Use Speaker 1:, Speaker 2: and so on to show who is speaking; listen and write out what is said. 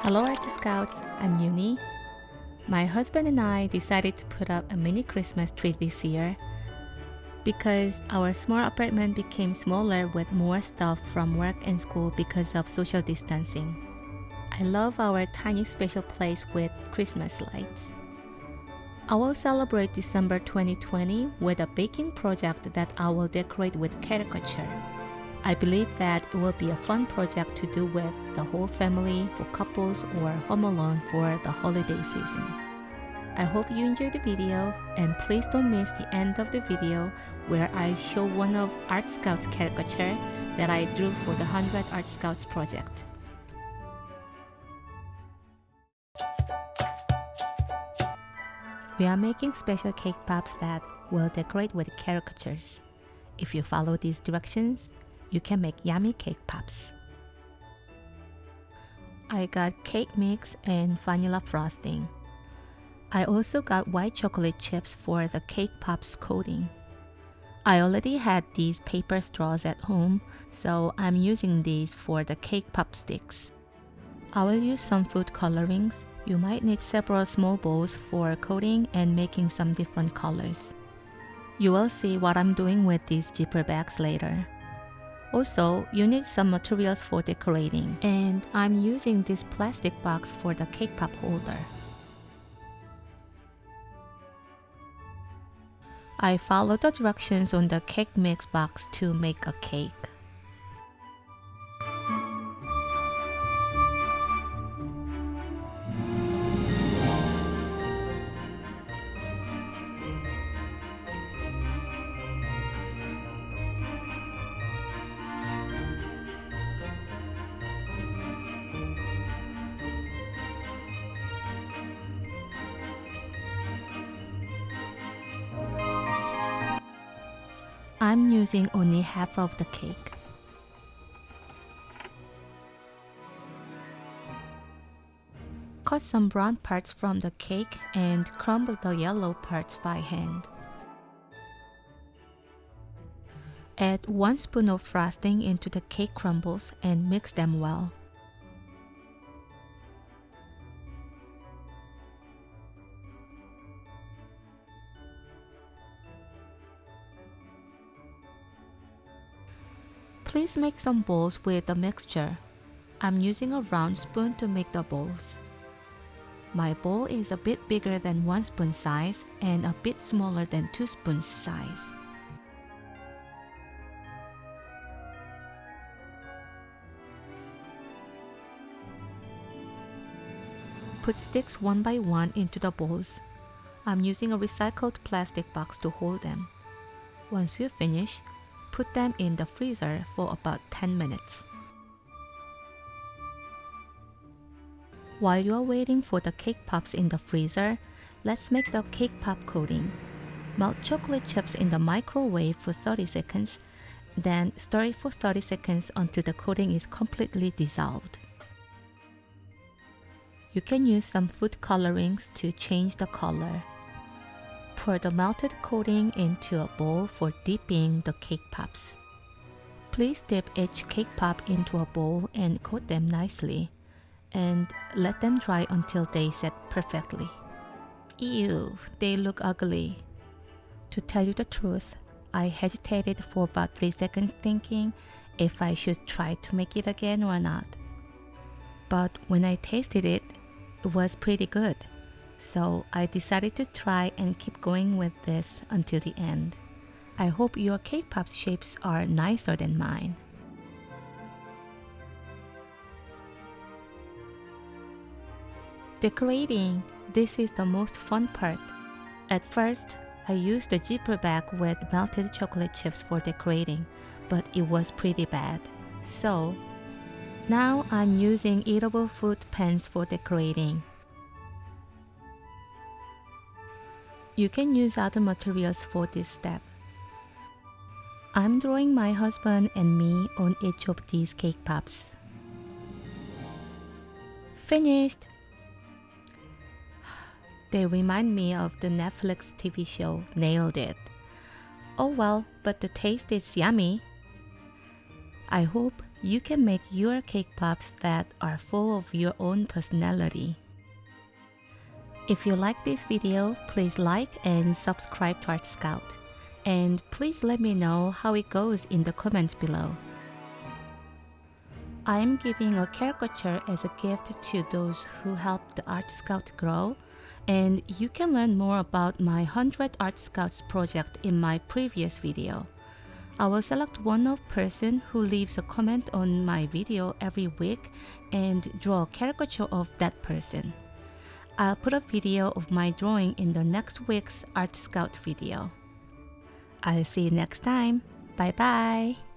Speaker 1: Hello Artscouts, I'm Euni. My husband and I decided to put up a mini Christmas tree this year because our small apartment became smaller with more stuff from work and school because of social distancing. I love our tiny special place with Christmas lights. I will celebrate December 2020 with a baking project that I will decorate with Caricature. I believe that it will be a fun project to do with the whole family, for couples, or home alone for the holiday season. I hope you enjoyed the video, and please don't miss the end of the video where I show one of Art Scouts caricature that I drew for the 100 Art Scouts project. We are making special cake pops that will decorate with caricatures. If you follow these directions, you can make yummy cake pops. I got cake mix and vanilla frosting. I also got white chocolate chips for the cake pops coating. I already had these paper straws at home, so I'm using these for the cake pop sticks. I will use some food colorings. You might need several small bowls for coating and making some different colors. You will see what I'm doing with these zipper bags later. Also, you need some materials for decorating, and I'm using this plastic box for the cake pop holder. I followed the directions on the cake mix box to make a cake. I'm using only half of the cake. Cut some brown parts from the cake and crumble the yellow parts by hand. Add 1 spoon of frosting into the cake crumbles and mix them well. Please make some bowls with the mixture. I'm using a round spoon to make the bowls. My bowl is a bit bigger than 1 spoon size and a bit smaller than 2 spoons size. Put sticks one by one into the bowls. I'm using a recycled plastic box to hold them. Once you finish, put them in the freezer for about 10 minutes. While you are waiting for the cake pops in the freezer, let's make the cake pop coating. Melt chocolate chips in the microwave for 30 seconds, then stir it for 30 seconds until the coating is completely dissolved. You can use some food colorings to change the color. Pour the melted coating into a bowl for dipping the cake pops. Please dip each cake pop into a bowl and coat them nicely, and let them dry until they set perfectly. Ew, they look ugly. To tell you the truth, I hesitated for about 3 seconds thinking if I should try to make it again or not. But when I tasted it, it was pretty good. So I decided to try and keep going with this until the end. I hope your cake pop shapes are nicer than mine. Decorating. This is the most fun part. At first, I used a zipper bag with melted chocolate chips for decorating, but it was pretty bad. So now I'm using eatable food pens for decorating. You can use other materials for this step. I'm drawing my husband and me on each of these cake pops. Finished! They remind me of the Netflix TV show Nailed It. Oh well, but the taste is yummy. I hope you can make your cake pops that are full of your own personality. If you like this video, please like and subscribe to Artscout. And please let me know how it goes in the comments below. I am giving a caricature as a gift to those who help the Artscout grow, and you can learn more about my 100 Artscouts project in my previous video. I will select one person who leaves a comment on my video every week and draw a caricature of that person. I'll put a video of my drawing in the next week's Artscout video. I'll see you next time. Bye bye!